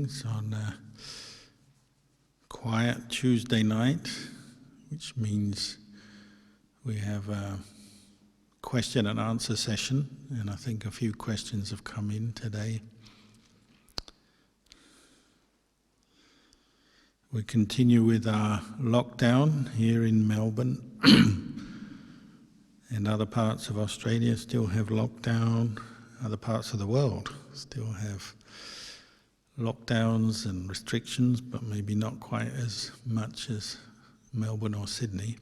Greetings on a quiet Tuesday night, which means we have a question and answer session, and I think a few questions have come in today. We continue with our lockdown here in Melbourne, and other parts of Australia still have lockdown, other parts of the world still have lockdowns and restrictions, but maybe not quite as much as Melbourne or Sydney.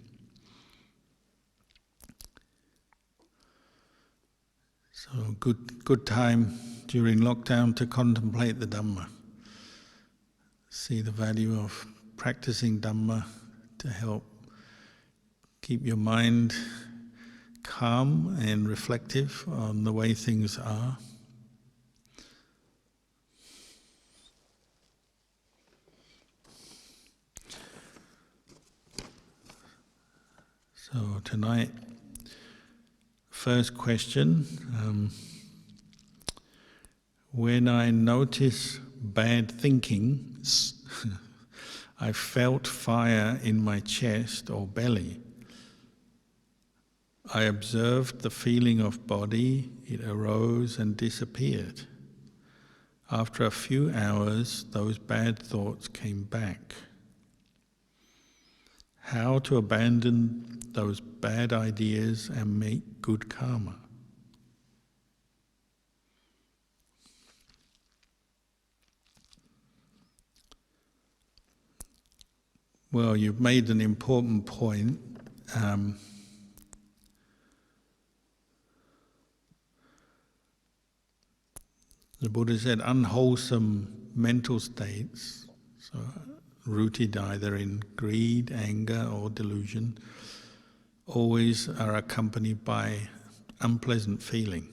So good time during lockdown to contemplate the Dhamma. See the value of practicing Dhamma to help keep your mind calm and reflective on the way things are. So tonight, first question, when I notice bad thinking, I felt fire in my chest or belly. I observed the feeling of body, it arose and disappeared. After a few hours, those bad thoughts came back. How to abandon those bad ideas and make good karma? Well, you've made an important point. The Buddha said unwholesome mental states, so rooted either in greed, anger or delusion, always are accompanied by unpleasant feeling.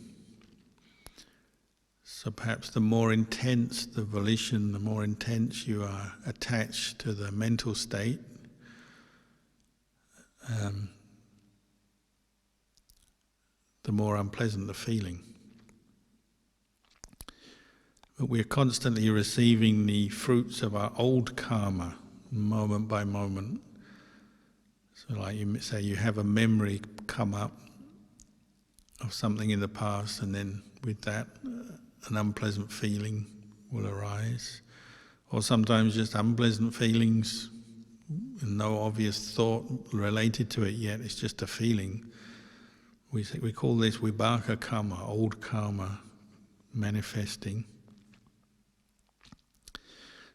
So perhaps the more intense the volition, the more intense you are attached to the mental state, the more unpleasant the feeling. But we're constantly receiving the fruits of our old karma, moment by moment. So like you say, you have a memory come up of something in the past, and then with that, an unpleasant feeling will arise. Or sometimes just unpleasant feelings, no obvious thought related to it yet, it's just a feeling. We call this vibhaka karma, old karma manifesting.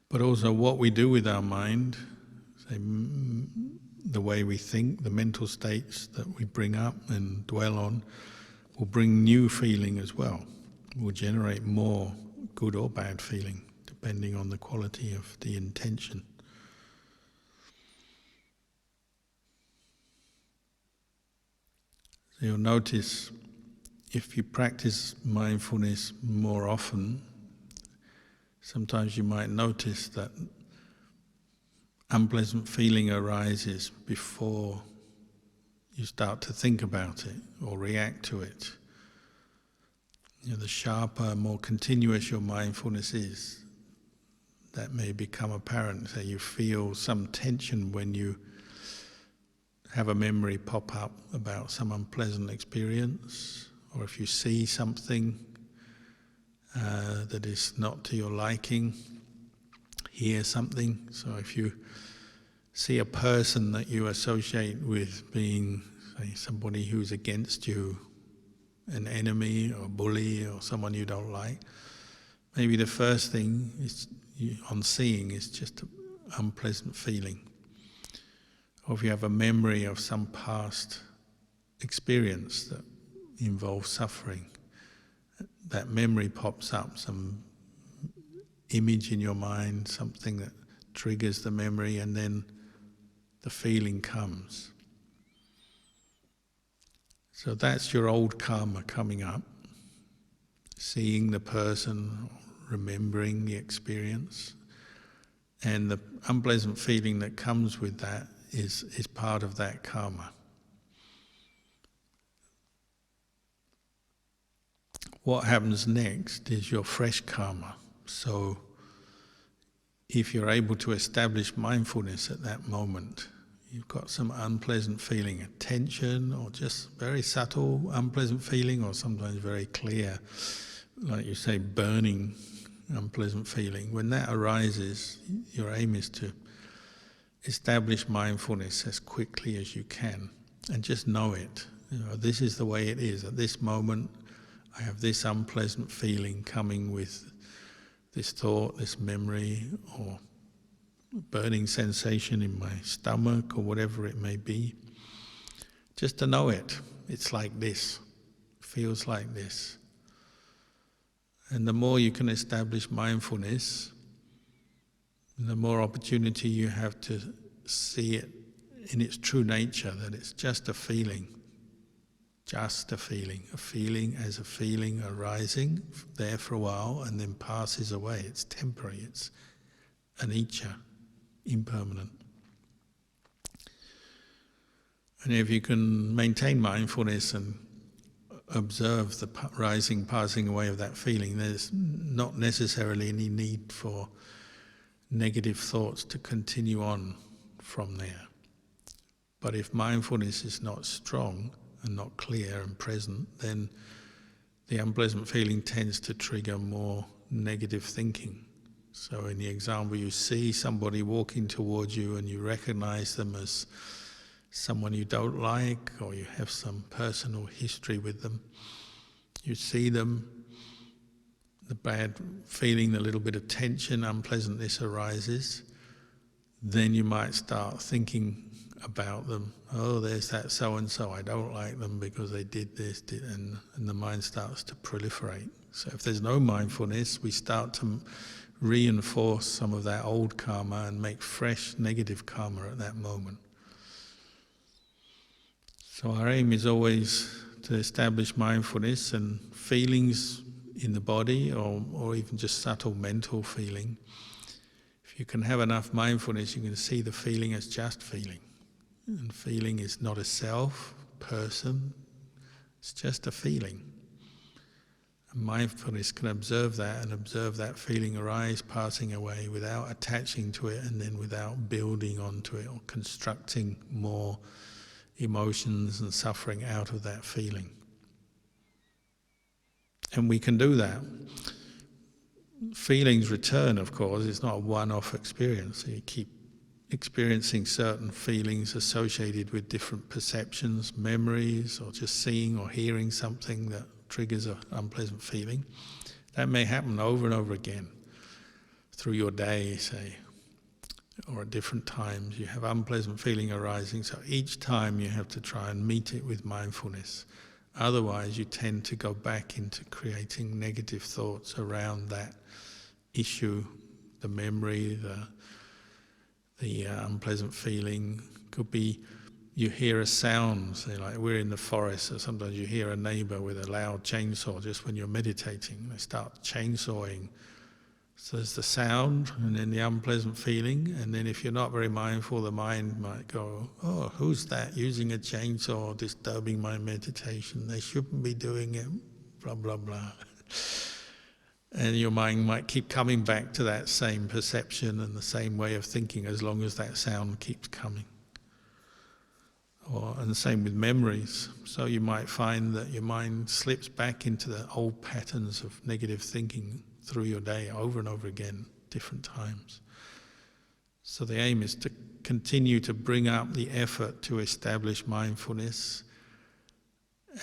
But also what we do with our mind, say, the way we think, the mental states that we bring up and dwell on, will bring new feeling as well. Will generate more good or bad feeling, depending on the quality of the intention. So you'll notice if you practice mindfulness more often, sometimes you might notice that unpleasant feeling arises before you start to think about it or react to it. The sharper, more continuous your mindfulness is, that may become apparent. So you feel some tension when you have a memory pop up about some unpleasant experience, or if you see something that is not to your liking, hear something. So if you see a person that you associate with being, say, somebody who's against you, an enemy or a bully or someone you don't like, maybe the first thing on seeing is just an unpleasant feeling. Or if you have a memory of some past experience that involves suffering, that memory pops up, some image in your mind, something that triggers the memory, and then the feeling comes. So that's your old karma coming up, seeing the person, remembering the experience, and the unpleasant feeling that comes with that is part of that karma. What happens next is your fresh karma. So if you're able to establish mindfulness at that moment, you've got some unpleasant feeling, a tension, or just very subtle unpleasant feeling, or sometimes very clear, like you say, burning unpleasant feeling. When that arises, your aim is to establish mindfulness as quickly as you can and just know it. This is the way it is. At this moment, I have this unpleasant feeling coming with this thought, this memory, or burning sensation in my stomach, or whatever it may be. Just to know it. It's like this. Feels like this. And the more you can establish mindfulness, the more opportunity you have to see it in its true nature, that it's just a feeling. Just a feeling as a feeling arising there for a while and then passes away. It's temporary, it's anicca, impermanent. And if you can maintain mindfulness and observe the rising, passing away of that feeling, there's not necessarily any need for negative thoughts to continue on from there. But if mindfulness is not strong and not clear and present, then the unpleasant feeling tends to trigger more negative thinking. So in the example, you see somebody walking towards you and you recognize them as someone you don't like, or you have some personal history with them. You see them, the bad feeling, the little bit of tension, unpleasantness arises. Then you might start thinking about them. Oh, there's that so-and-so, I don't like them because they did this, and the mind starts to proliferate. So if there's no mindfulness, we start to reinforce some of that old karma and make fresh negative karma at that moment. So our aim is always to establish mindfulness, and feelings in the body, or even just subtle mental feeling. If you can have enough mindfulness, you can see the feeling as just feeling. And feeling is not a self, person, it's just a feeling. And mindfulness can observe that and observe that feeling arise, passing away, without attaching to it and then without building onto it or constructing more emotions and suffering out of that feeling. And we can do that. Feelings return, of course, it's not a one-off experience. So you keep experiencing certain feelings associated with different perceptions, memories, or just seeing or hearing something that triggers an unpleasant feeling. That may happen over and over again through your day, say, or at different times. You have unpleasant feeling arising, so each time you have to try and meet it with mindfulness. Otherwise, you tend to go back into creating negative thoughts around that issue, the memory, the unpleasant feeling. Could be you hear a sound, say like we're in the forest, or sometimes you hear a neighbour with a loud chainsaw just when you're meditating. They start chainsawing. So there's the sound and then the unpleasant feeling, and then if you're not very mindful, the mind might go, oh, who's that using a chainsaw disturbing my meditation? They shouldn't be doing it, blah, blah, blah. And your mind might keep coming back to that same perception and the same way of thinking as long as that sound keeps coming. And the same with memories. So you might find that your mind slips back into the old patterns of negative thinking through your day over and over again, different times. So the aim is to continue to bring up the effort to establish mindfulness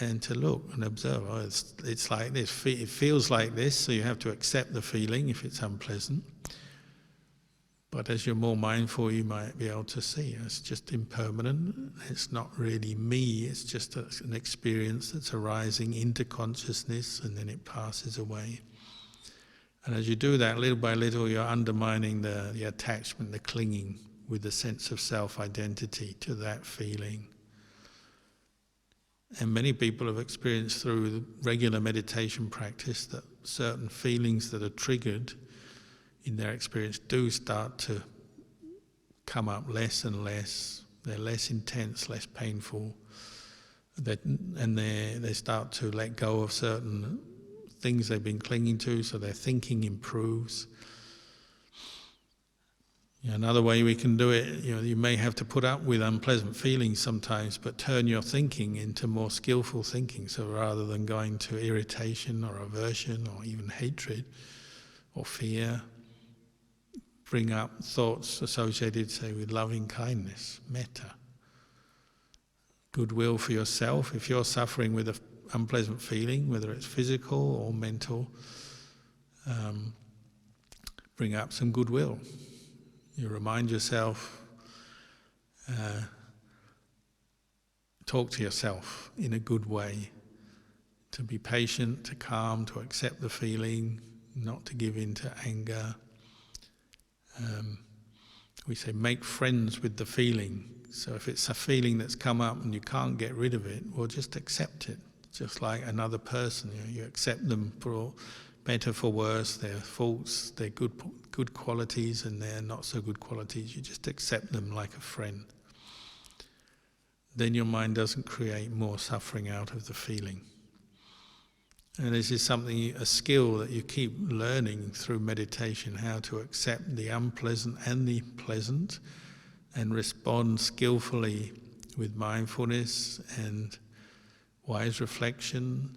and to look and observe. Oh, it's like this, it feels like this, so you have to accept the feeling if it's unpleasant. But as you're more mindful, you might be able to see it's just impermanent. It's not really me, it's just an experience that's arising into consciousness and then it passes away. And as you do that, little by little, you're undermining the attachment, the clinging with the sense of self-identity to that feeling. And many people have experienced through regular meditation practice that certain feelings that are triggered in their experience do start to come up less and less. They're less intense, less painful, and they start to let go of certain things they've been clinging to, so their thinking improves. Another way we can do it, you may have to put up with unpleasant feelings sometimes, but turn your thinking into more skillful thinking. So rather than going to irritation or aversion or even hatred or fear, bring up thoughts associated, say, with loving kindness, metta, goodwill for yourself. If you're suffering with an unpleasant feeling, whether it's physical or mental, bring up some goodwill. You remind yourself, talk to yourself in a good way, to be patient, to calm, to accept the feeling, not to give in to anger. We say make friends with the feeling. So if it's a feeling that's come up and you can't get rid of it, well, just accept it. Just like another person, you accept them for better, for worse, their faults, their good qualities and their not so good qualities. You just accept them like a friend. Then your mind doesn't create more suffering out of the feeling. And this is something, a skill that you keep learning through meditation, how to accept the unpleasant and the pleasant and respond skillfully with mindfulness and wise reflection.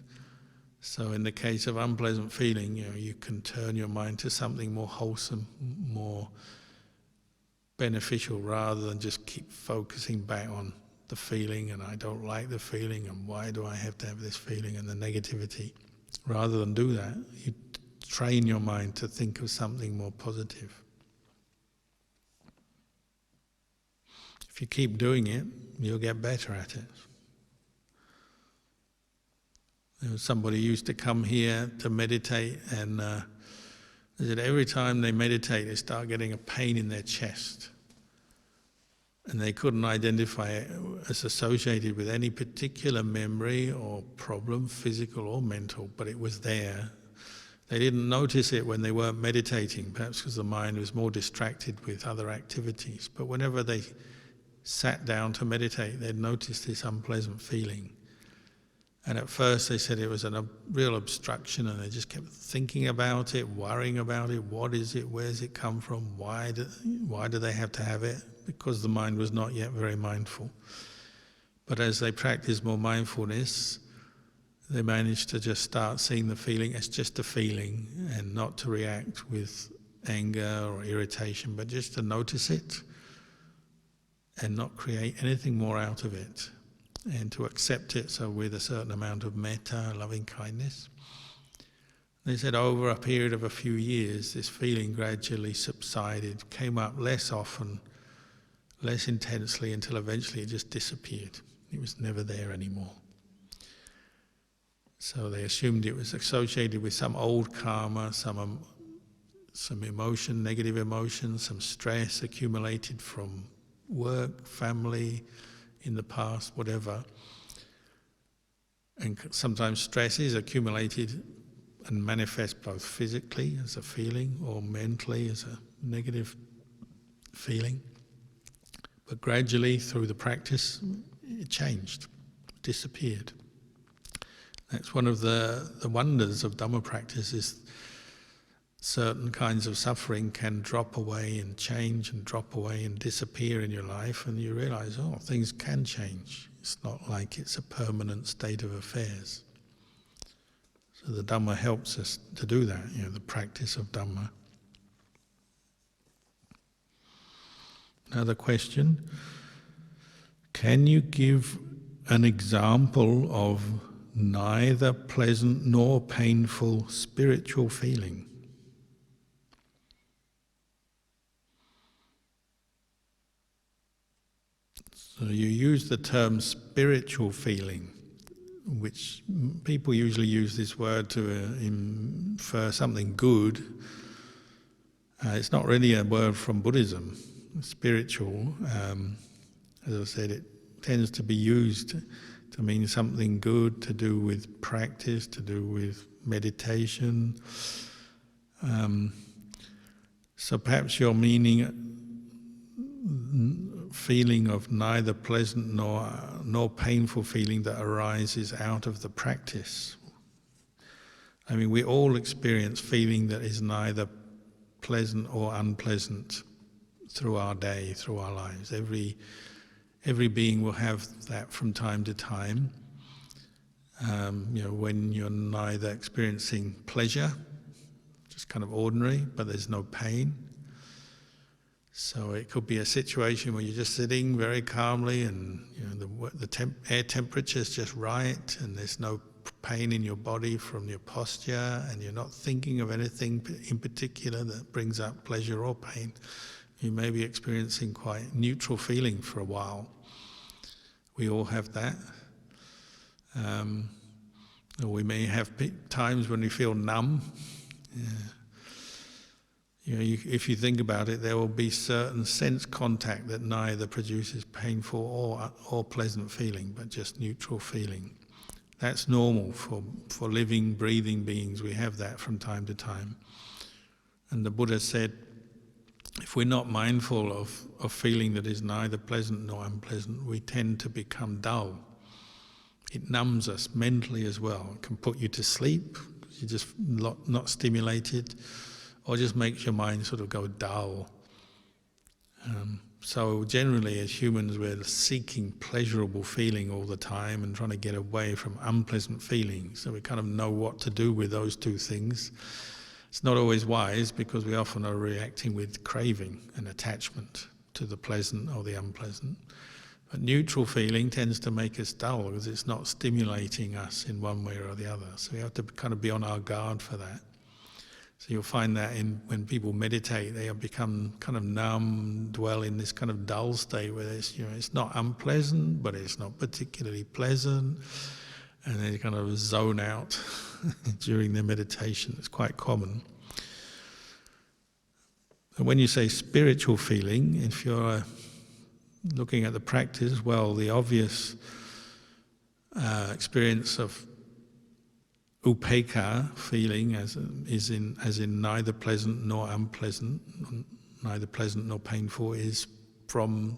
So in the case of unpleasant feeling, you can turn your mind to something more wholesome, more beneficial, rather than just keep focusing back on the feeling and I don't like the feeling and why do I have to have this feeling and the negativity. Rather than do that, you train your mind to think of something more positive. If you keep doing it, you'll get better at it. There was somebody who used to come here to meditate, and they said every time they meditate they start getting a pain in their chest. And they couldn't identify it as associated with any particular memory or problem, physical or mental, but it was there. They didn't notice it when they weren't meditating, perhaps because the mind was more distracted with other activities. But whenever they sat down to meditate, they'd notice this unpleasant feeling. And at first they said it was a real obstruction, and they just kept thinking about it, worrying about it. What is it? Where's it come from? Why do they have to have it? Because the mind was not yet very mindful. But as they practiced more mindfulness, they managed to just start seeing the feeling as just a feeling and not to react with anger or irritation, but just to notice it and not create anything more out of it, and to accept it, so with a certain amount of metta, loving kindness. They said over a period of a few years, this feeling gradually subsided, came up less often, less intensely, until eventually it just disappeared. It was never there anymore. So they assumed it was associated with some old karma, some emotion, negative emotion, some stress accumulated from work, family, in the past, whatever. And sometimes stress is accumulated and manifests both physically as a feeling or mentally as a negative feeling. But gradually, through the practice, it changed, disappeared. That's one of the wonders of Dhamma practice, is certain kinds of suffering can drop away and change and drop away and disappear in your life, and you realize, oh, things can change. It's not like it's a permanent state of affairs. So the Dhamma helps us to do that, the practice of Dhamma. Another question, can you give an example of neither pleasant nor painful spiritual feeling? So you use the term spiritual feeling, which people usually use this word to infer something good. It's not really a word from Buddhism. Spiritual, as I said, it tends to be used to mean something good, to do with practice, to do with meditation. So perhaps you're meaning feeling of neither pleasant nor painful feeling that arises out of the practice. I mean, we all experience feeling that is neither pleasant or unpleasant through our day, through our lives. Every being will have that from time to time. When you're neither experiencing pleasure, just kind of ordinary, but there's no pain. So it could be a situation where you're just sitting very calmly, and the air temperature is just right, and there's no pain in your body from your posture, and you're not thinking of anything in particular that brings up pleasure or pain. You may be experiencing quite neutral feeling for a while. We all have that. Or we may have times when we feel numb. If you think about it, there will be certain sense contact that neither produces painful or pleasant feeling, but just neutral feeling. That's normal for living, breathing beings. We have that from time to time. And the Buddha said, if we're not mindful of feeling that is neither pleasant nor unpleasant, we tend to become dull. It numbs us mentally as well. It can put you to sleep, you're just not stimulated, or just makes your mind sort of go dull. So generally as humans we're seeking pleasurable feeling all the time and trying to get away from unpleasant feelings. So we kind of know what to do with those two things. It's not always wise because we often are reacting with craving and attachment to the pleasant or the unpleasant. But neutral feeling tends to make us dull because it's not stimulating us in one way or the other. So we have to kind of be on our guard for that. So you'll find that when people meditate, they have become kind of numb, dwell in this kind of dull state where it's not unpleasant, but it's not particularly pleasant, and they kind of zone out during their meditation. It's quite common. And when you say spiritual feeling, if you're looking at the practice, well, the obvious experience of upekkha feeling as in neither pleasant nor unpleasant, neither pleasant nor painful, is from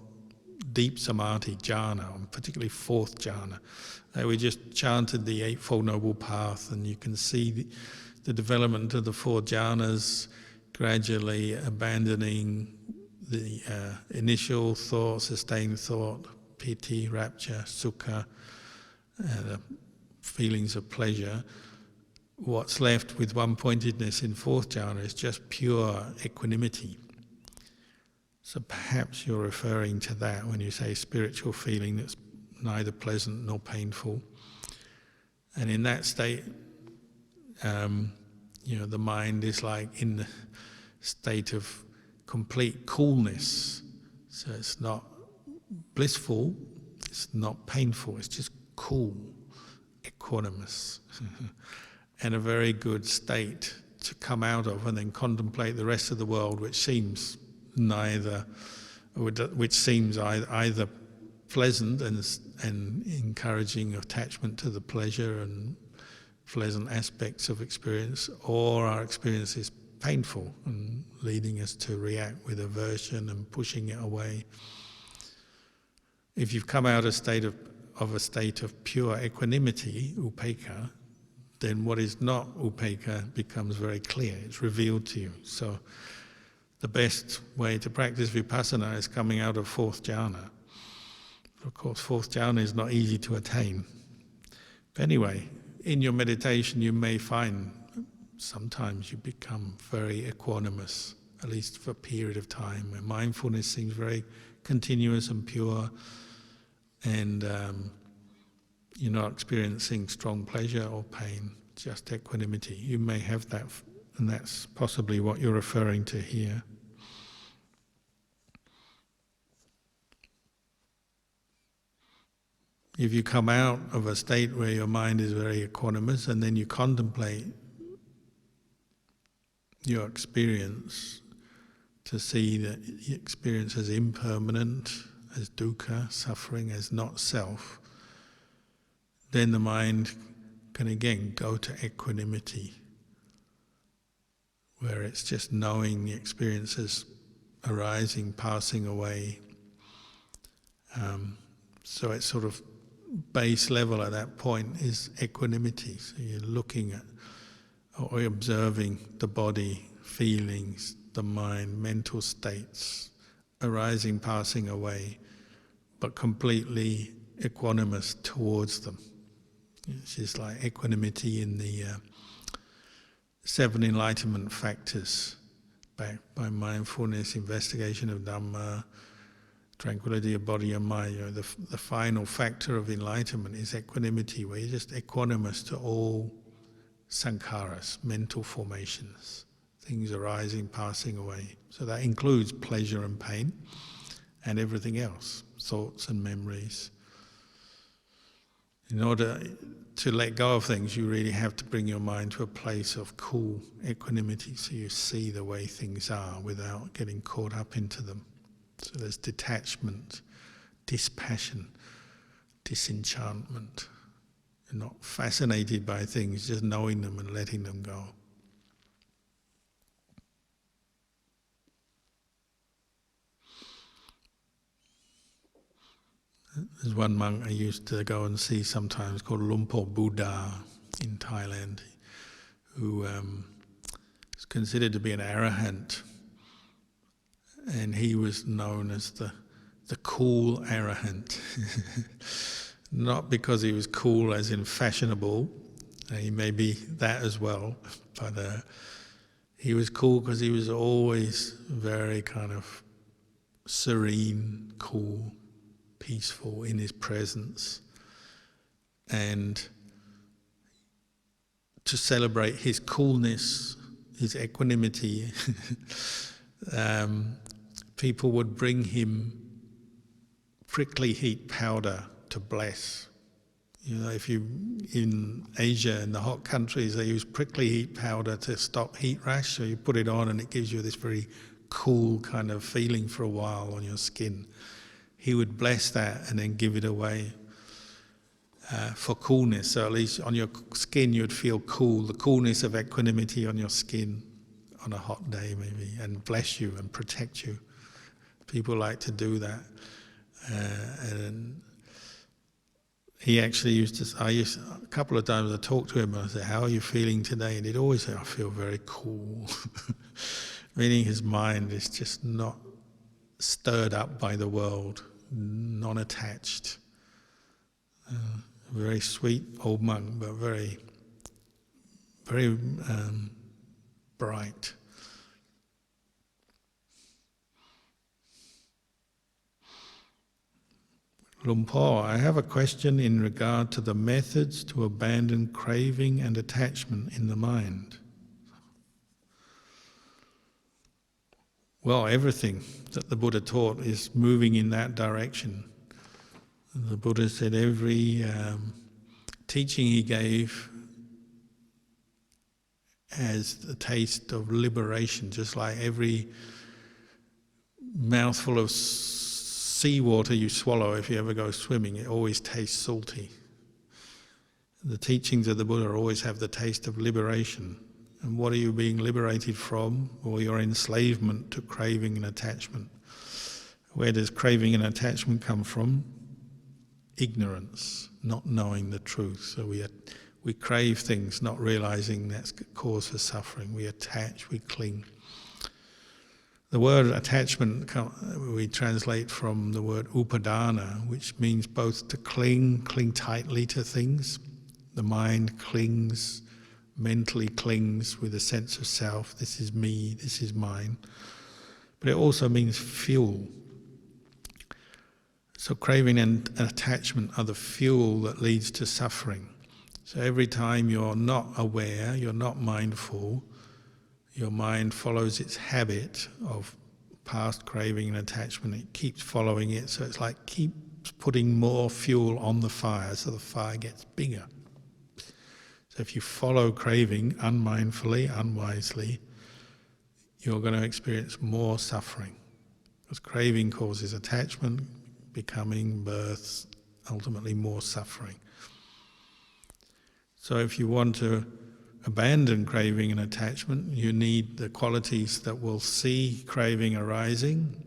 deep samadhi, jhana, and particularly fourth jhana. We just chanted the Eightfold Noble Path, and you can see the development of the four jhanas gradually abandoning the initial thought, sustained thought, piti, rapture, sukha, the feelings of pleasure. What's left with one-pointedness in fourth jhana is just pure equanimity. So perhaps you're referring to that when you say spiritual feeling that's neither pleasant nor painful. And in that state, the mind is like in the state of complete coolness. So it's not blissful, it's not painful, it's just cool, equanimous. And a very good state to come out of and then contemplate the rest of the world, which seems either pleasant and encouraging attachment to the pleasure and pleasant aspects of experience, or our experience is painful and leading us to react with aversion and pushing it away. If you've come out of a state of pure equanimity, upekkha, then what is not upekkha becomes very clear. It's revealed to you. So the best way to practice vipassana is coming out of fourth jhana. Of course, fourth jhana is not easy to attain. But anyway, in your meditation you may find sometimes you become very equanimous, at least for a period of time, where mindfulness seems very continuous and pure, and you're not experiencing strong pleasure or pain, just equanimity. You may have that, and that's possibly what you're referring to here. If you come out of a state where your mind is very equanimous and then you contemplate your experience to see that your experience as impermanent, as dukkha, suffering, as not self, then the mind can again go to equanimity, where it's just knowing the experiences arising, passing away. So it's sort of base level at that point is equanimity. So you're looking at or observing the body, feelings, the mind, mental states, arising, passing away, but completely equanimous towards them. It's just like equanimity in the 7 enlightenment factors, backed by mindfulness, investigation of Dhamma, tranquility of body and mind. The final factor of enlightenment is equanimity, where you're just equanimous to all sankharas, mental formations, things arising, passing away. So that includes pleasure and pain and everything else, thoughts and memories. In order to let go of things, you really have to bring your mind to a place of cool equanimity, so you see the way things are without getting caught up into them. So there's detachment, dispassion, disenchantment. You're not fascinated by things, just knowing them and letting them go. There's one monk I used to go and see sometimes called Lumpur Buddha in Thailand, who is considered to be an arahant, and he was known as the cool arahant. Not because he was cool as in fashionable, he may be that as well, but he was cool because he was always very kind of serene, cool, peaceful in his presence. And to celebrate his coolness, his equanimity, people would bring him prickly heat powder to bless. If you in Asia, in the hot countries, they use prickly heat powder to stop heat rash, so you put it on and it gives you this very cool kind of feeling for a while on your skin. He would bless that and then give it away for coolness. So at least on your skin you'd feel cool, the coolness of equanimity on your skin on a hot day maybe, and bless you and protect you. People like to do that. And he actually used to, a couple of times I talked to him and I said, "How are you feeling today?" And he'd always say, "I feel very cool." Meaning his mind is just not stirred up by the world, non-attached. Very sweet old monk, but very, very bright. Lumpur, I have a question in regard to the methods to abandon craving and attachment in the mind. Well, everything that the Buddha taught is moving in that direction. The Buddha said every teaching he gave has the taste of liberation, just like every mouthful of seawater you swallow if you ever go swimming, it always tastes salty. The teachings of the Buddha always have the taste of liberation. And what are you being liberated from? Well, your enslavement to craving and attachment. Where does craving and attachment come from? Ignorance, not knowing the truth. So we crave things, not realizing that's cause for suffering. We attach, we cling. The word attachment we translate from the word upadana, which means both to cling tightly to things. The mind clings, mentally clings with a sense of self. This is me, this is mine. But it also means fuel. So craving and attachment are the fuel that leads to suffering. So every time you're not aware, you're not mindful, your mind follows its habit of past craving and attachment. It keeps following it, so it's like keeps putting more fuel on the fire, so the fire gets bigger. So if you follow craving unmindfully, unwisely, you're going to experience more suffering. Because craving causes attachment, becoming, birth, ultimately more suffering. So if you want to abandon craving and attachment, you need the qualities that will see craving arising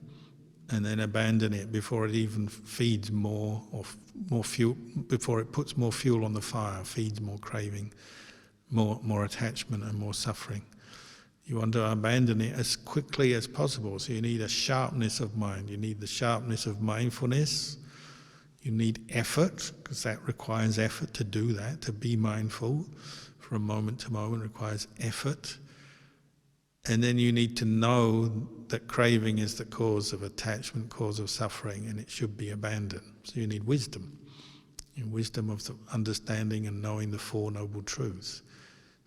and then abandon it before it even feeds more fuel, before it puts more fuel on the fire, feeds more craving, more attachment and more suffering. You want to abandon it as quickly as possible. So you need a sharpness of mind. You need the sharpness of mindfulness. You need effort, because that requires effort to do that. To be mindful from moment to moment requires effort. And then you need to know that craving is the cause of attachment, cause of suffering, and it should be abandoned. So you need wisdom. Wisdom of the understanding and knowing the Four Noble Truths.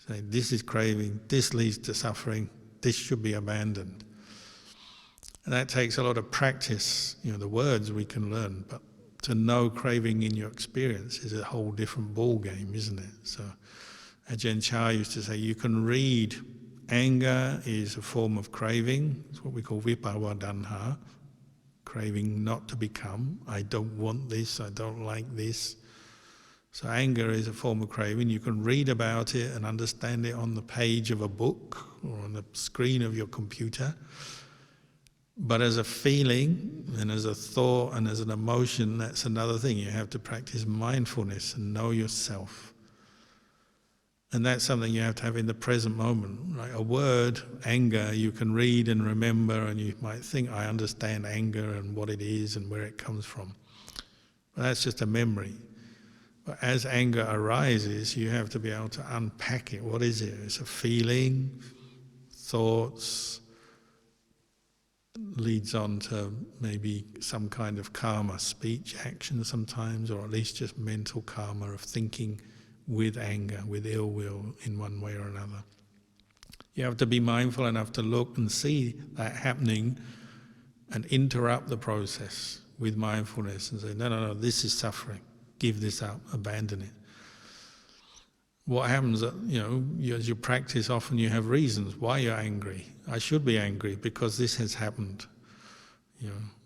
Saying this is craving, this leads to suffering, this should be abandoned. And that takes a lot of practice. The words we can learn, but to know craving in your experience is a whole different ball game, isn't it? So Ajahn Chah used to say, you can read anger is a form of craving. It's what we call vipawadanha, craving not to become. I don't want this, I don't like this. So anger is a form of craving. You can read about it and understand it on the page of a book or on the screen of your computer. But as a feeling and as a thought and as an emotion, that's another thing. You have to practice mindfulness and know yourself. And that's something you have to have in the present moment. Right? A word, anger, you can read and remember, and you might think, I understand anger and what it is and where it comes from. But that's just a memory. But as anger arises, you have to be able to unpack it. What is it? It's a feeling, thoughts, leads on to maybe some kind of karma, speech, action sometimes, or at least just mental karma of thinking with anger, with ill will in one way or another. You have to be mindful enough to look and see that happening and interrupt the process with mindfulness and say, no, this is suffering. Give this up, abandon it. What happens, as you practice, often you have reasons why you're angry. I should be angry because this has happened.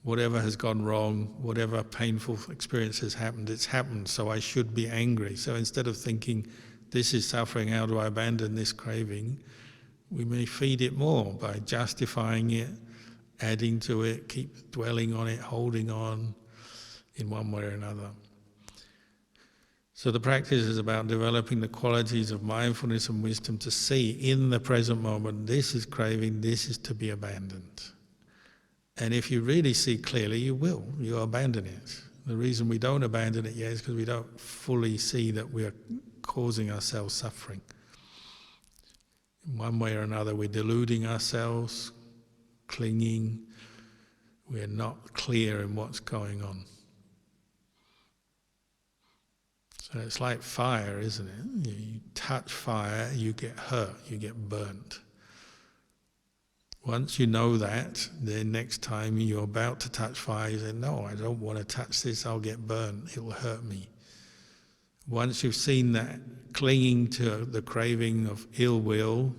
Whatever has gone wrong, whatever painful experience has happened, it's happened, so I should be angry. So instead of thinking, this is suffering, how do I abandon this craving? We may feed it more by justifying it, adding to it, keep dwelling on it, holding on in one way or another. So the practice is about developing the qualities of mindfulness and wisdom to see in the present moment, this is craving, this is to be abandoned. And if you really see clearly, you'll abandon it. The reason we don't abandon it yet is because we don't fully see that we are causing ourselves suffering. In one way or another, we're deluding ourselves, clinging, we're not clear in what's going on. So it's like fire, isn't it? You touch fire, you get hurt, you get burnt. Once you know that, then next time you're about to touch fire, you say, no, I don't want to touch this, I'll get burnt, it will hurt me. Once you've seen that clinging to the craving of ill will,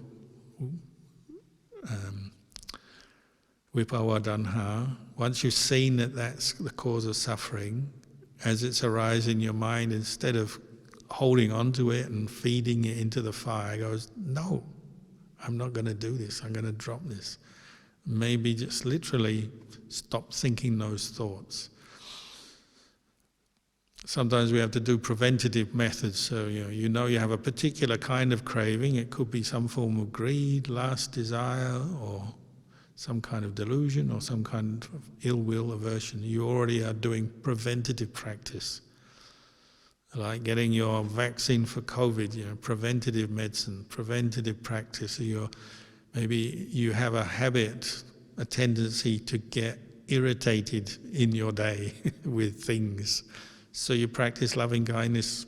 vipawadanha, once you've seen that that's the cause of suffering, as it's arising in your mind, instead of holding on to it and feeding it into the fire, it goes, no, I'm not going to do this, I'm going to drop this. Maybe just literally stop thinking those thoughts. Sometimes we have to do preventative methods. So you have a particular kind of craving. It could be some form of greed, lust, desire, or some kind of delusion, or some kind of ill will, aversion. You already are doing preventative practice. Like getting your vaccine for COVID, preventative medicine, preventative practice. Maybe you have a habit, a tendency to get irritated in your day with things. So you practice loving kindness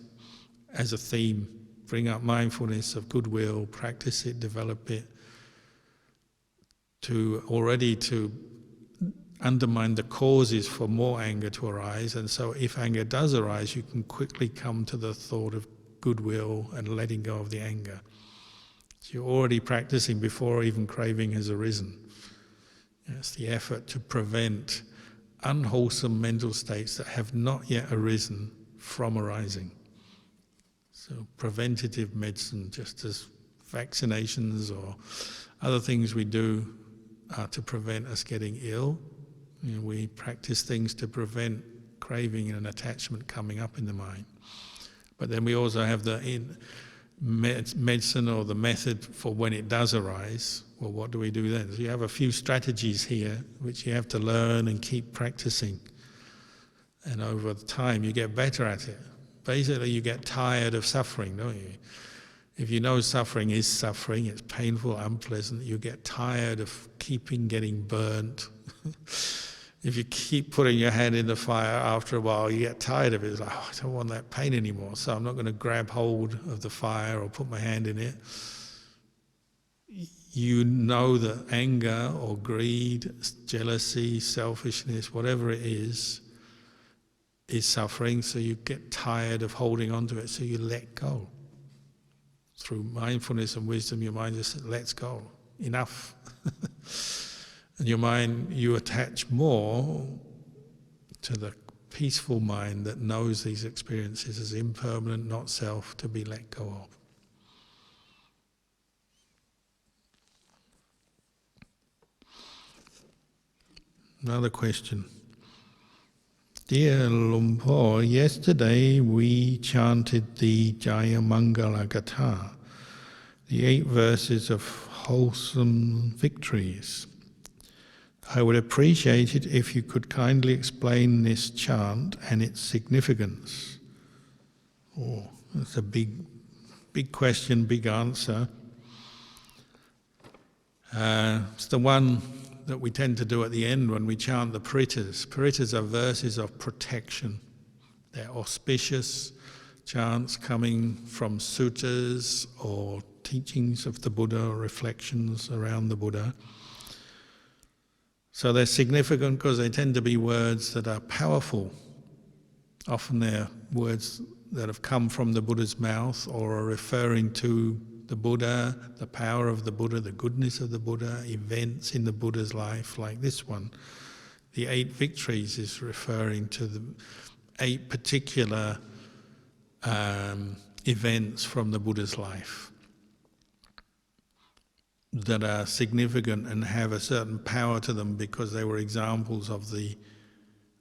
as a theme, bring up mindfulness of goodwill, practice it, develop it, to undermine the causes for more anger to arise. And so if anger does arise, you can quickly come to the thought of goodwill and letting go of the anger. So you're already practicing before even craving has arisen. It's the effort to prevent unwholesome mental states that have not yet arisen from arising. So preventative medicine, just as vaccinations or other things we do are to prevent us getting ill. We practice things to prevent craving and attachment coming up in the mind. But then we also have medicine or the method for when it does arise, well, what do we do then? So you have a few strategies here which you have to learn and keep practicing. And over time you get better at it. Basically you get tired of suffering, don't you? If you know suffering is suffering, it's painful, unpleasant, you get tired of getting burnt. If you keep putting your hand in the fire, after a while you get tired of it. It's like, oh, I don't want that pain anymore, so I'm not going to grab hold of the fire or put my hand in it. You know that anger or greed, jealousy, selfishness, whatever it is suffering, so you get tired of holding on to it, so you let go. Through mindfulness and wisdom, your mind just lets go. Enough. And your mind, you attach more to the peaceful mind that knows these experiences as impermanent, not self, to be let go of. Another question. Dear Lumpur, yesterday we chanted the Jayamangala Gatha, the 8 verses of wholesome victories. I would appreciate it if you could kindly explain this chant and its significance. Oh, that's a big question, big answer. It's the one that we tend to do at the end when we chant the parittas. Parittas are verses of protection. They're auspicious chants coming from suttas or teachings of the Buddha or reflections around the Buddha. So they're significant because they tend to be words that are powerful. Often they're words that have come from the Buddha's mouth or are referring to the Buddha, the power of the Buddha, the goodness of the Buddha, events in the Buddha's life, like this one. The 8 victories is referring to the 8 particular events from the Buddha's life that are significant and have a certain power to them because they were examples of the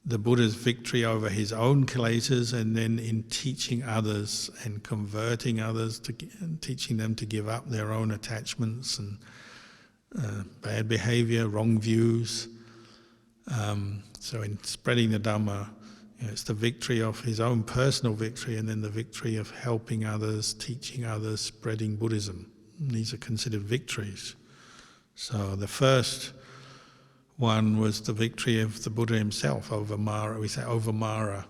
Buddha's victory over his own kilesas, and then in teaching others and converting others, and teaching them to give up their own attachments and bad behavior, wrong views. So in spreading the Dhamma, it's the victory of his own personal victory, and then the victory of helping others, teaching others, spreading Buddhism. These are considered victories. So the first one was the victory of the Buddha himself over Mara. We say over Mara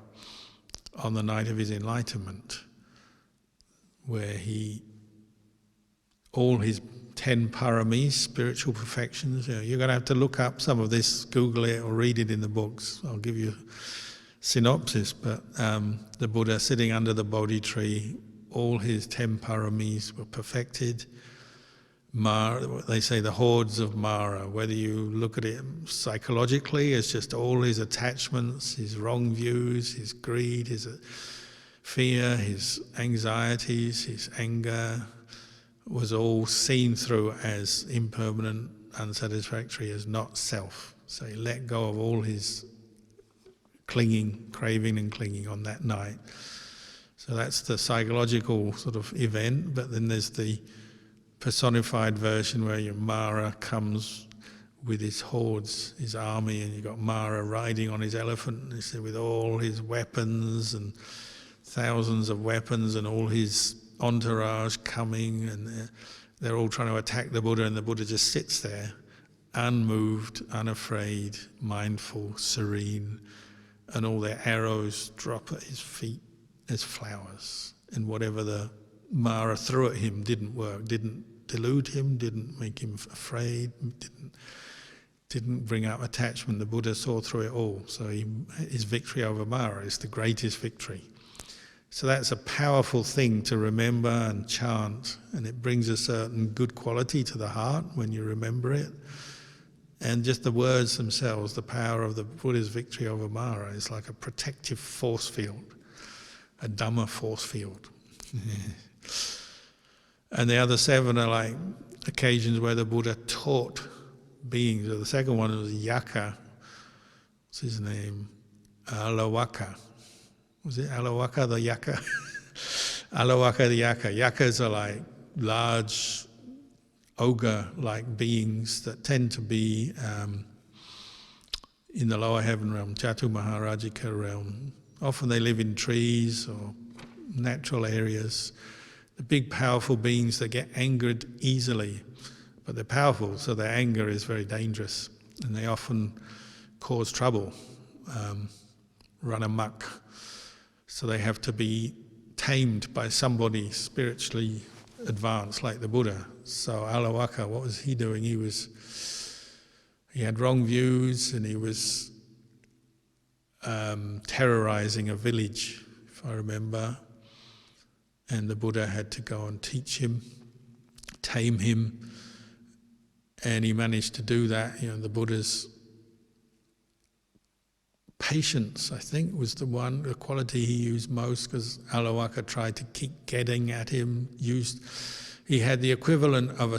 on the night of his enlightenment, where all his 10 paramis, spiritual perfections. You're going to have to look up some of this, Google it or read it in the books. I'll give you a synopsis, but the Buddha sitting under the Bodhi tree, all his 10 paramis were perfected. Mara, they say the hordes of Mara, whether you look at it psychologically, it's just all his attachments, his wrong views, his greed, his fear, his anxieties, his anger, was all seen through as impermanent, unsatisfactory, as not self. So he let go of all his clinging, craving and clinging on that night. So that's the psychological sort of event, but then there's the personified version where your Mara comes with his hordes, his army, and you've got Mara riding on his elephant, with all his weapons and thousands of weapons and all his entourage coming, and they're all trying to attack the Buddha, and the Buddha just sits there, unmoved, unafraid, mindful, serene, and all their arrows drop at his feet as flowers. And whatever the Mara threw at him didn't work, didn't delude him, didn't make him afraid, didn't bring up attachment. The Buddha saw through it all. So his victory over Mara is the greatest victory. So that's a powerful thing to remember and chant, and it brings a certain good quality to the heart when you remember it. And just the words themselves, the power of the Buddha's victory over Mara is like a protective force field, a Dhamma force field. And the other 7 are like occasions where the Buddha taught beings. So the second one was Yaka. What's his name? Alawaka. Was it Alawaka, the Yaka? Alawaka the yaka. Yakas are like large ogre-like beings that tend to be in the lower heaven realm, Chatu Maharajika realm. Often they live in trees or natural areas. The big powerful beings that get angered easily, but they're powerful, so their anger is very dangerous, and they often cause trouble, run amok. So they have to be tamed by somebody spiritually advanced, like the Buddha. So Alawaka, what was he doing? He had wrong views, and he was terrorizing a village, if I remember. And the Buddha had to go and teach him, tame him, and he managed to do that. The Buddha's patience, I think, was the quality he used most, because Alawaka tried to keep getting at him. He had the equivalent of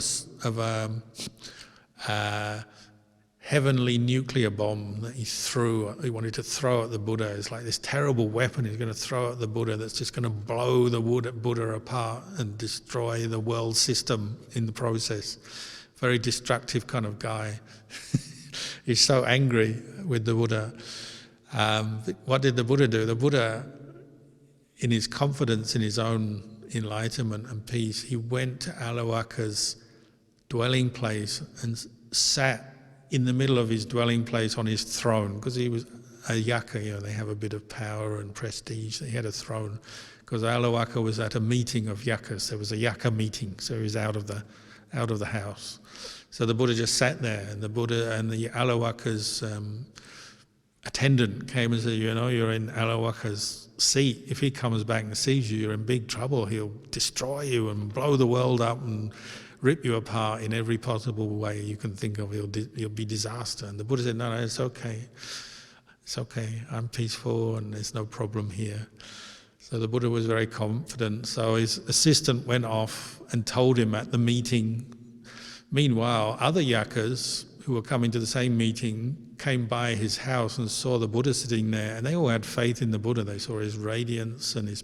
a heavenly nuclear bomb that he wanted to throw at the Buddha. It's like this terrible weapon he's going to throw at the Buddha that's just going to blow the Buddha apart and destroy the world system in the process. Very destructive kind of guy. He's so angry with the Buddha. What did the Buddha do? The Buddha, in his confidence in his own enlightenment and peace, he went to Alawaka's dwelling place and sat in the middle of his dwelling place on his throne, because he was a yaka. They have a bit of power and prestige. He had a throne because Alawaka was at a meeting of yakas. There was a yaka meeting, so he was out of the house. So the Buddha just sat there, and the Buddha and the Alawaka's attendant came and said, you're in Alawaka's seat. If he comes back and sees you, you're in big trouble. He'll destroy you and blow the world up and rip you apart in every possible way you can think of. He'll be disaster. And the Buddha said, no, it's okay. It's okay. I'm peaceful and there's no problem here. So the Buddha was very confident. So his assistant went off and told him at the meeting. Meanwhile, other yakas who were coming to the same meeting came by his house and saw the Buddha sitting there, and they all had faith in the Buddha. They saw his radiance and his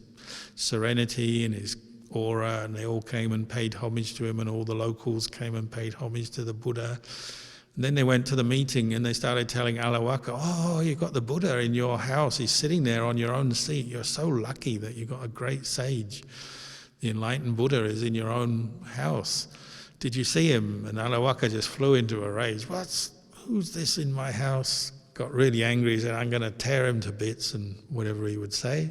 serenity and his aura, and they all came and paid homage to him, and all the locals came and paid homage to the Buddha. And then they went to the meeting and they started telling Alawaka, oh, you got the Buddha in your house. He's sitting there on your own seat. You're so lucky that you got a great sage. The enlightened Buddha is in your own house. Did you see him? And Alawaka just flew into a rage. Who's this in my house? Got really angry. He said, I'm going to tear him to bits, and whatever he would say.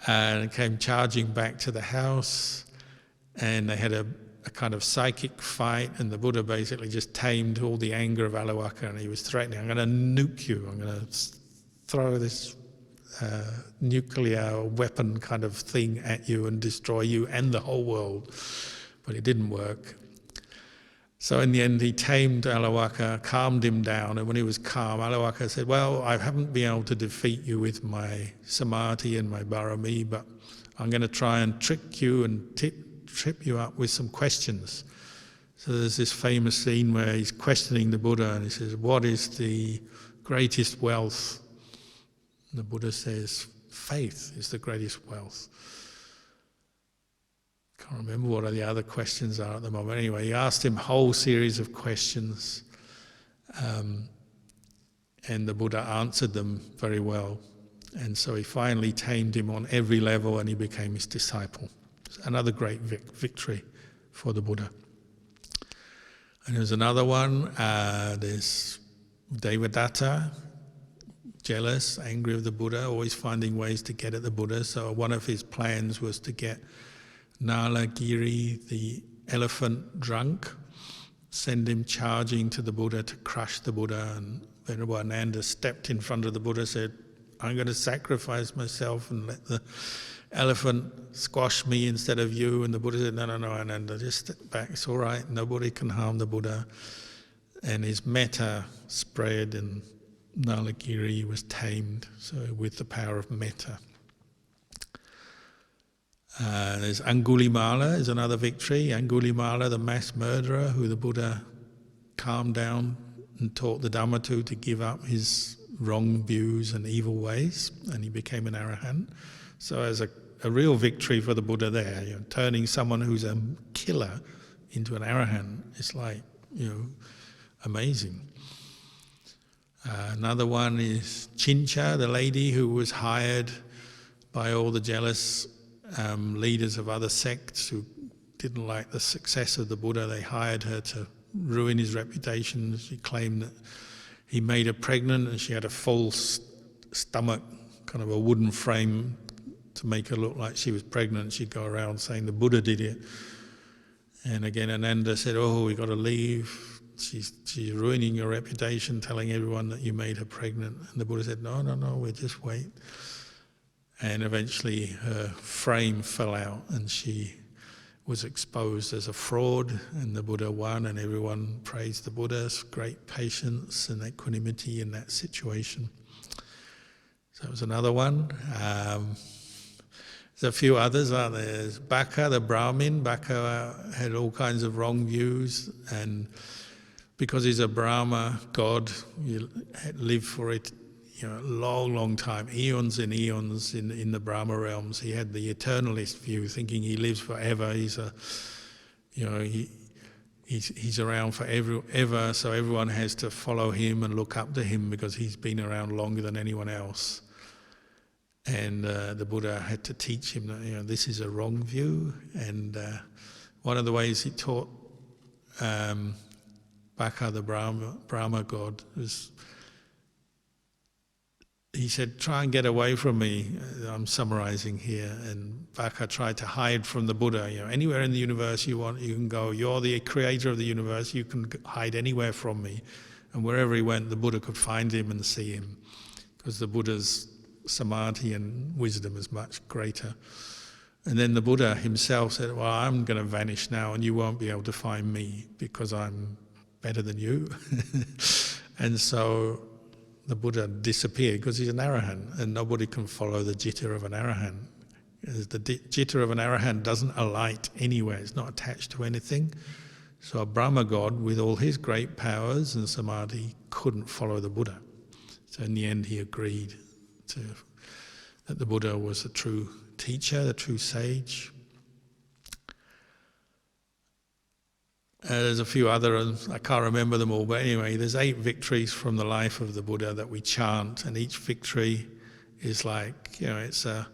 And came charging back to the house, and they had a kind of psychic fight, and the Buddha basically just tamed all the anger of Alawaka, and he was threatening, I'm going to nuke you, I'm going to throw this nuclear weapon kind of thing at you and destroy you and the whole world. But it didn't work. So in the end, he tamed Alawaka, calmed him down, and when he was calm, Alawaka said, well, I haven't been able to defeat you with my samadhi and my barami, but I'm going to try and trick you and trip you up with some questions. So there's this famous scene where he's questioning the Buddha, and he says, what is the greatest wealth? And the Buddha says, faith is the greatest wealth. Can't remember what the other questions are at the moment. Anyway, he asked him a whole series of questions, and the Buddha answered them very well. And so he finally tamed him on every level, and he became his disciple. Another great victory for the Buddha. And there's another one. There's Devadatta, jealous, angry of the Buddha, always finding ways to get at the Buddha. So one of his plans was to get Nalagiri, the elephant, drunk, send him charging to the Buddha to crush the Buddha. And Venerable Ananda stepped in front of the Buddha, said, I'm going to sacrifice myself and let the elephant squash me instead of you. And the Buddha said, no, Ananda, just step back, it's all right, nobody can harm the Buddha. And his metta spread, and Nalagiri was tamed, so with the power of metta. There's Angulimala is another victory. Angulimala, the mass murderer who the Buddha calmed down and taught the Dhamma to give up his wrong views and evil ways, and he became an arahant. So as a a real victory for the Buddha there. Turning someone who's a killer into an arahant. It's like, amazing. Another one is Chincha, the lady who was hired by all the jealous leaders of other sects who didn't like the success of the Buddha. They hired her to ruin his reputation. She claimed that he made her pregnant and she had a false stomach, kind of a wooden frame to make her look like she was pregnant. She'd go around saying the Buddha did it. And again, Ananda said, we got to leave. She's ruining your reputation, telling everyone that you made her pregnant. And the Buddha said, no, we'll just wait. And eventually her frame fell out and she was exposed as a fraud, and the Buddha won, and everyone praised the Buddha's great patience and equanimity in that situation. So that was another one. There's a few others, aren't there? There's Bhakha, the Brahmin. Bhakha had all kinds of wrong views, and because he's a Brahma god, you live for it, a long time, eons and eons in the Brahma realms. He had the eternalist view, thinking he lives forever. He's he's around forever, so everyone has to follow him and look up to him because he's been around longer than anyone else. And the Buddha had to teach him that this is a wrong view. And one of the ways he taught Bhakha, the Brahma god, was he said, try and get away from me. I'm summarizing here. And Bhakha tried to hide from the Buddha. Anywhere in the universe you want, you can go. You're the creator of the universe. You can hide anywhere from me. And wherever he went, the Buddha could find him and see him, because the Buddha's samadhi and wisdom is much greater. And then the Buddha himself said, well, I'm going to vanish now and you won't be able to find me because I'm better than you. And so the Buddha disappeared because he's an arahant, and nobody can follow the jitta of an arahant. The jitta of an arahant doesn't alight anywhere, it's not attached to anything. So a Brahma god with all his great powers and samadhi couldn't follow the Buddha. So in the end he agreed that the Buddha was the true teacher, the true sage. There's a few others, I can't remember them all, but anyway, there's 8 victories from the life of the Buddha that we chant, and each victory is like, it's a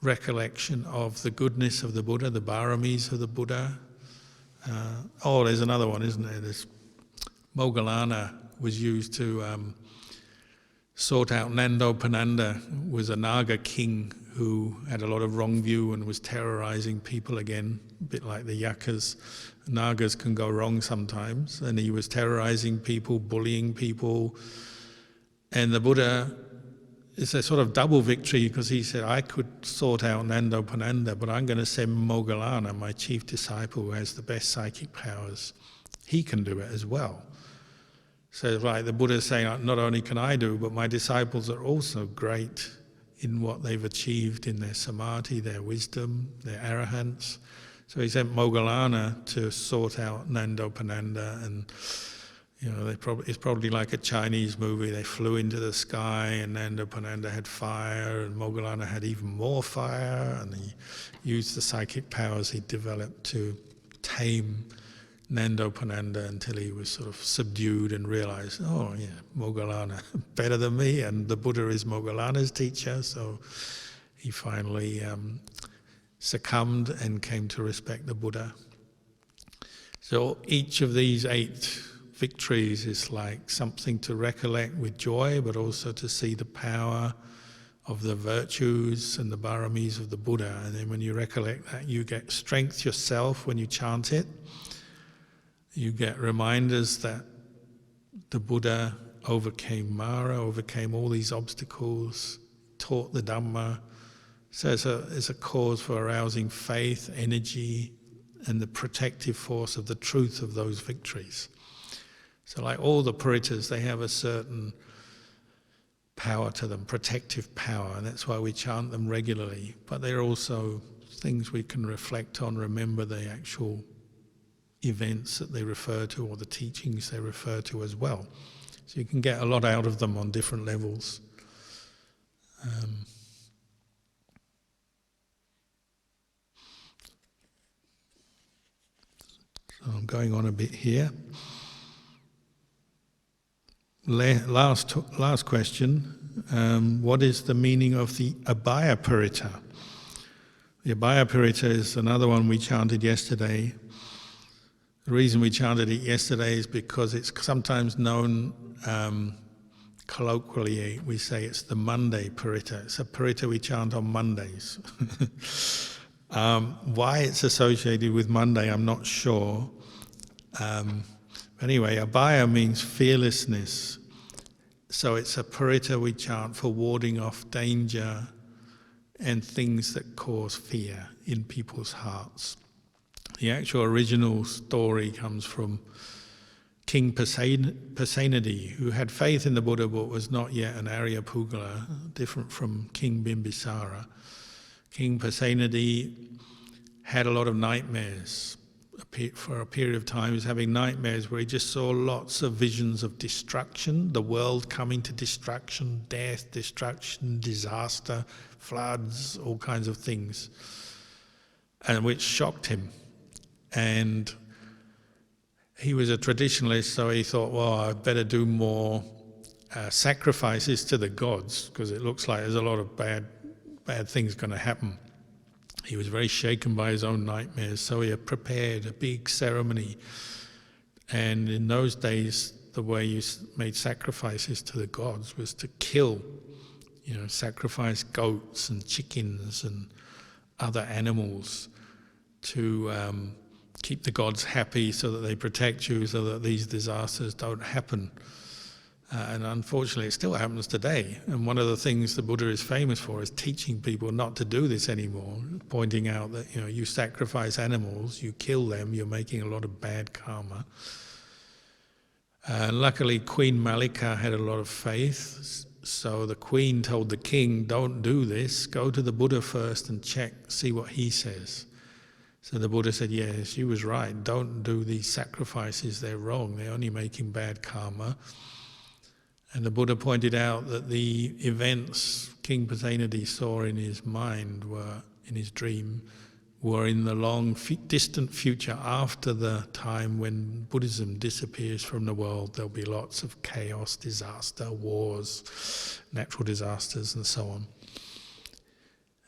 recollection of the goodness of the Buddha, the paramis of the Buddha. There's another one, isn't there? There's Moggallana was used to sort out. Nandopananda was a Naga king who had a lot of wrong view and was terrorizing people again, a bit like the yakas. Nagas can go wrong sometimes, and he was terrorizing people, bullying people. And the Buddha, it's a sort of double victory, because he said, I could sort out Nandopananda, but I'm going to send Moggallana, my chief disciple, who has the best psychic powers. He can do it as well. So the Buddha is saying, not only can I do, but my disciples are also great in what they've achieved in their samadhi, their wisdom, their arahants. So he sent Moggallana to sort out Nandopananda, and it's probably like a Chinese movie. They flew into the sky, and Nandopananda had fire, and Moggallana had even more fire, and he used the psychic powers he developed to tame Nandopananda until he was sort of subdued and realized, Moggallana better than me, and the Buddha is Moggallana's teacher. So he finally succumbed and came to respect the Buddha. So each of these 8 victories is like something to recollect with joy, but also to see the power of the virtues and the paramis of the Buddha. And then when you recollect that, you get strength yourself when you chant it. You get reminders that the Buddha overcame Mara, overcame all these obstacles, taught the Dhamma. So it's a cause for arousing faith, energy, and the protective force of the truth of those victories. So like all the parittas, they have a certain power to them, protective power, and that's why we chant them regularly. But they're also things we can reflect on, remember the actual events that they refer to or the teachings they refer to as well. So you can get a lot out of them on different levels. I'm going on a bit here. Last question. What is the meaning of the Abhaya Paritta? The Abhaya Paritta is another one we chanted yesterday. The reason we chanted it yesterday is because it's sometimes known, colloquially, we say it's the Monday Paritta. It's a Paritta we chant on Mondays. Why it's associated with Monday, I'm not sure. Anyway, Abhaya means fearlessness. So it's a Paritta we chant for warding off danger and things that cause fear in people's hearts. The actual original story comes from King Pasenadi, who had faith in the Buddha but was not yet an Arya Pugala, different from King Bimbisara. King Pasenadi had a lot of nightmares. For a period of time he was having nightmares where he just saw lots of visions of destruction, the world coming to destruction, death, destruction, disaster, floods, all kinds of things, and which shocked him. And he was a traditionalist, so he thought, well, I'd better do more sacrifices to the gods, because it looks like there's a lot of bad things going to happen. He was very shaken by his own nightmares, so he had prepared a big ceremony. And in those days, the way you made sacrifices to the gods was to kill, sacrifice goats and chickens and other animals to keep the gods happy so that they protect you, so that these disasters don't happen. And unfortunately, it still happens today. And one of the things the Buddha is famous for is teaching people not to do this anymore, pointing out that you sacrifice animals, you kill them, you're making a lot of bad karma. Luckily, Queen Malika had a lot of faith, so the queen told the king, don't do this, go to the Buddha first and check, see what he says. So the Buddha said, yeah, she was right, don't do these sacrifices, they're wrong, they're only making bad karma. And the Buddha pointed out that the events King Pasenadi saw in his mind, in his dream, were in the long, distant future after the time when Buddhism disappears from the world. There'll be lots of chaos, disaster, wars, natural disasters, and so on.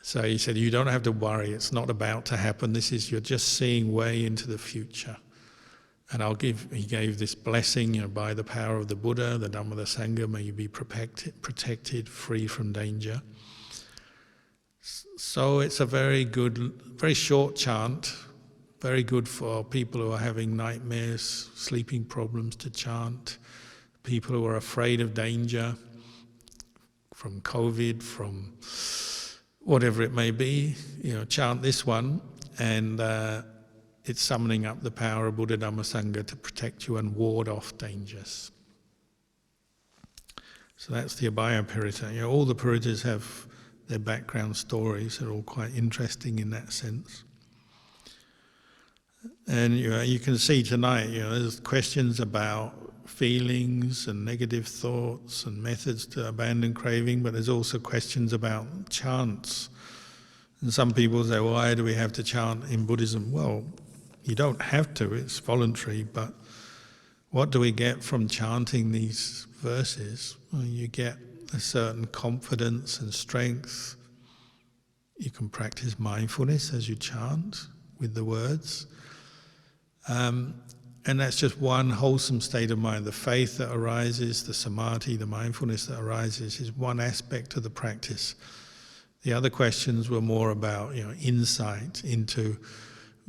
So he said, you don't have to worry, it's not about to happen, you're just seeing way into the future. And he gave this blessing, by the power of the Buddha, the Dhamma, the Sangha, may you be protected, free from danger. So it's a very good, very short chant, very good for people who are having nightmares, sleeping problems to chant, people who are afraid of danger, from COVID, from whatever it may be, chant this one, and it's summoning up the power of Buddha, Dhamma, Sangha to protect you and ward off dangers. So that's the Abhaya Paritta. All the Parittas have their background stories. They're all quite interesting in that sense. And you can see tonight, there's questions about feelings and negative thoughts and methods to abandon craving, but there's also questions about chants. And some people say, why do we have to chant in Buddhism? Well, you don't have to, it's voluntary, but what do we get from chanting these verses? Well, you get a certain confidence and strength. You can practice mindfulness as you chant with the words. And that's just one wholesome state of mind. The faith that arises, the samadhi, the mindfulness that arises is one aspect of the practice. The other questions were more about, insight into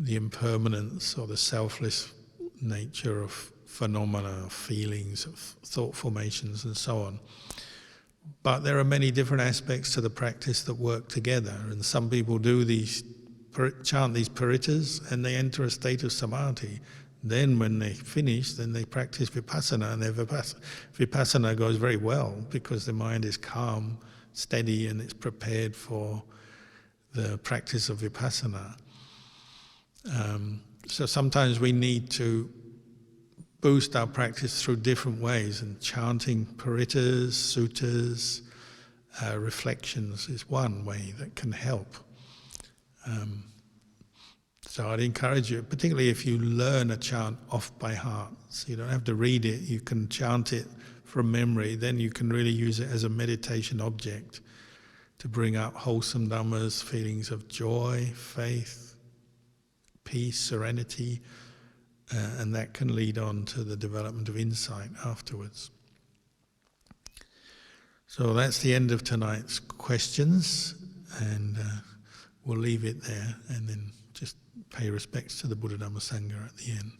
the impermanence or the selfless nature of phenomena, of feelings, of thought formations, and so on. But there are many different aspects to the practice that work together, and some people do chant these parittas and they enter a state of samadhi. Then when they finish, then they practice vipassana, and their vipassana goes very well because the mind is calm, steady, and it's prepared for the practice of vipassana. So sometimes we need to boost our practice through different ways, and chanting parittas, suttas, reflections is one way that can help. So I'd encourage you, particularly if you learn a chant off by heart, so you don't have to read it, you can chant it from memory, then you can really use it as a meditation object to bring up wholesome dhammas, feelings of joy, faith, peace, serenity, and that can lead on to the development of insight afterwards. So that's the end of tonight's questions, and we'll leave it there and then just pay respects to the Buddha Dhamma Sangha at the end.